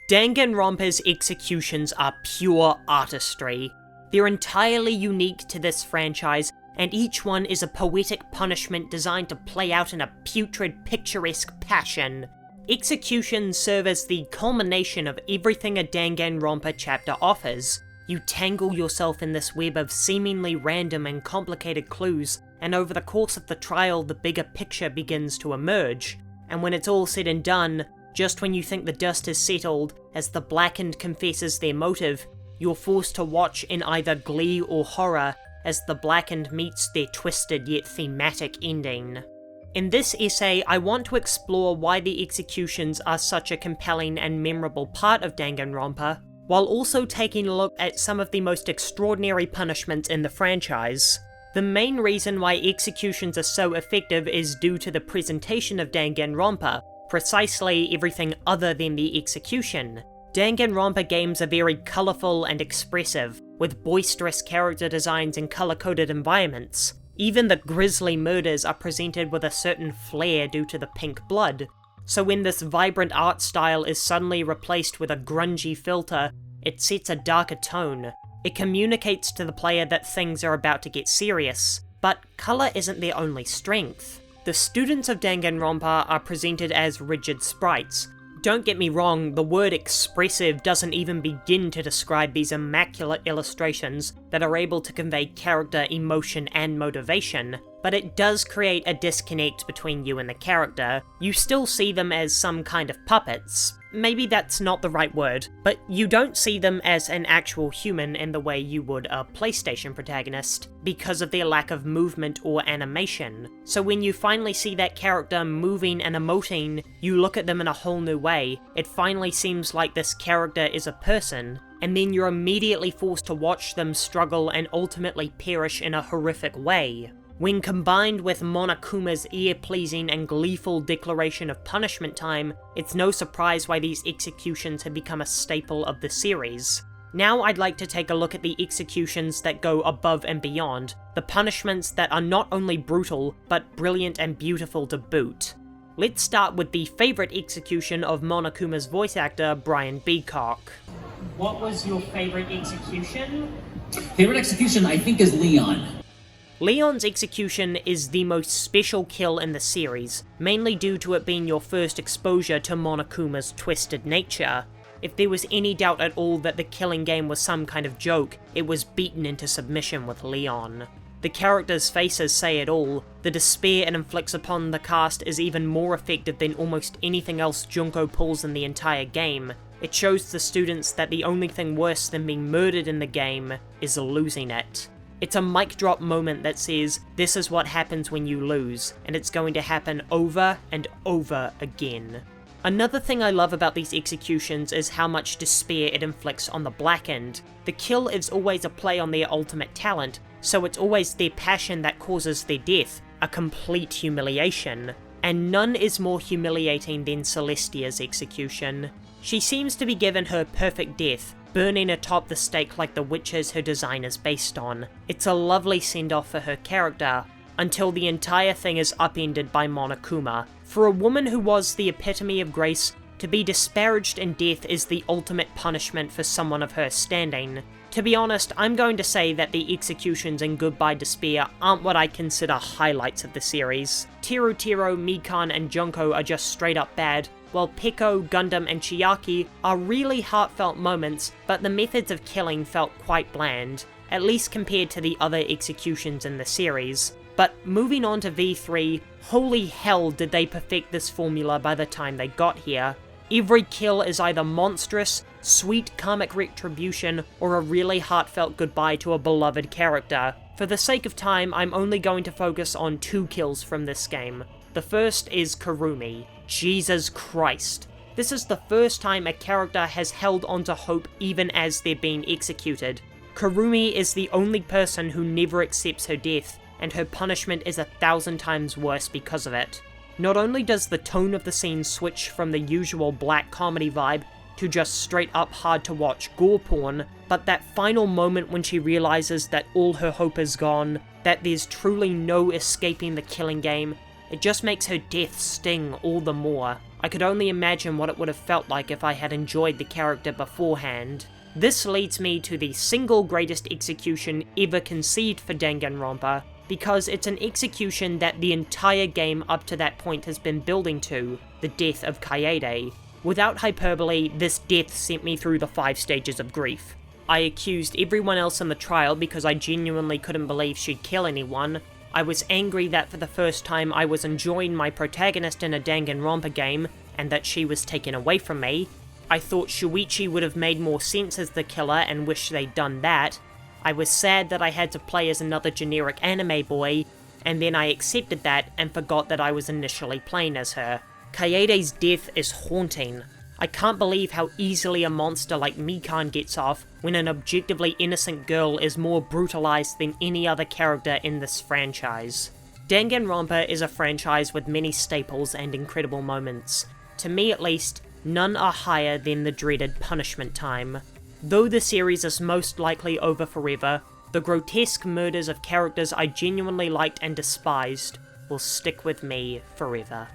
Danganronpa's executions are pure artistry. They're entirely unique to this franchise, and each one is a poetic punishment designed to play out in a putrid, picturesque passion. Executions serve as the culmination of everything a Danganronpa chapter offers. You tangle yourself in this web of seemingly random and complicated clues, and over the course of the trial the bigger picture begins to emerge. And when it's all said and done, just when you think the dust has settled, as the Blackened confesses their motive, you're forced to watch in either glee or horror as the Blackened meets their twisted yet thematic ending. In this essay, I want to explore why the executions are such a compelling and memorable part of Danganronpa, while also taking a look at some of the most extraordinary punishments in the franchise. The main reason why executions are so effective is due to the presentation of Danganronpa, precisely everything other than the execution. Danganronpa games are very colourful and expressive, with boisterous character designs and colour-coded environments. Even the grisly murders are presented with a certain flair due to the pink blood. So when this vibrant art style is suddenly replaced with a grungy filter, it sets a darker tone. It communicates to the player that things are about to get serious. But colour isn't their only strength. The students of Danganronpa are presented as rigid sprites. Don't get me wrong, the word expressive doesn't even begin to describe these immaculate illustrations that are able to convey character, emotion, and motivation, but it does create a disconnect between you and the character. You still see them as some kind of puppets. Maybe that's not the right word, but you don't see them as an actual human in the way you would a PlayStation protagonist, because of their lack of movement or animation. So when you finally see that character moving and emoting, you look at them in a whole new way. It finally seems like this character is a person, and then you're immediately forced to watch them struggle and ultimately perish in a horrific way. When combined with Monokuma's ear-pleasing and gleeful declaration of punishment time, it's no surprise why these executions have become a staple of the series. Now I'd like to take a look at the executions that go above and beyond, the punishments that are not only brutal, but brilliant and beautiful to boot. Let's start with the favourite execution of Monokuma's voice actor, Brian Beacock. What was your favourite execution? Favorite execution, I think, is Leon. Leon's execution is the most special kill in the series, mainly due to it being your first exposure to Monokuma's twisted nature. If there was any doubt at all that the killing game was some kind of joke, it was beaten into submission with Leon. The characters' faces say it all. The despair it inflicts upon the cast is even more effective than almost anything else Junko pulls in the entire game. It shows the students that the only thing worse than being murdered in the game is losing it. It's a mic drop moment that says, this is what happens when you lose, and it's going to happen over and over again. Another thing I love about these executions is how much despair it inflicts on the Blackened. The kill is always a play on their ultimate talent, so it's always their passion that causes their death, a complete humiliation. And none is more humiliating than Celestia's execution. She seems to be given her perfect death, burning atop the stake like the witches her design is based on. It's a lovely send-off for her character, until the entire thing is upended by Monokuma. For a woman who was the epitome of grace, to be disparaged in death is the ultimate punishment for someone of her standing. To be honest, I'm going to say that the executions in Goodbye Despair aren't what I consider highlights of the series. Teru, Mikan, and Junko are just straight up bad, while Peko, Gundam, and Chiaki are really heartfelt moments, but the methods of killing felt quite bland, at least compared to the other executions in the series. But moving on to V3, holy hell did they perfect this formula by the time they got here. Every kill is either monstrous, sweet karmic retribution, or a really heartfelt goodbye to a beloved character. For the sake of time, I'm only going to focus on 2 kills from this game. The first is Kurumi. Jesus Christ. This is the first time a character has held onto hope even as they're being executed. Kurumi is the only person who never accepts her death, and her punishment is 1,000 times worse because of it. Not only does the tone of the scene switch from the usual black comedy vibe to just straight up hard to watch gore porn, but that final moment when she realizes that all her hope is gone, that there's truly no escaping the killing game, It just makes her death sting all the more. I could only imagine what it would have felt like if I had enjoyed the character beforehand. This leads me to the single greatest execution ever conceived for Danganronpa, because it's an execution that the entire game up to that point has been building to, the death of Kaede. Without hyperbole, this death sent me through the 5 stages of grief. I accused everyone else in the trial because I genuinely couldn't believe she'd kill anyone. I was angry that for the first time I was enjoying my protagonist in a Danganronpa game, and that she was taken away from me. I thought Shuichi would have made more sense as the killer and wished they'd done that. I was sad that I had to play as another generic anime boy, and then I accepted that and forgot that I was initially playing as her. Kaede's death is haunting. I can't believe how easily a monster like Mikan gets off when an objectively innocent girl is more brutalized than any other character in this franchise. Danganronpa is a franchise with many staples and incredible moments. To me at least, none are higher than the dreaded punishment time. Though the series is most likely over forever, the grotesque murders of characters I genuinely liked and despised will stick with me forever.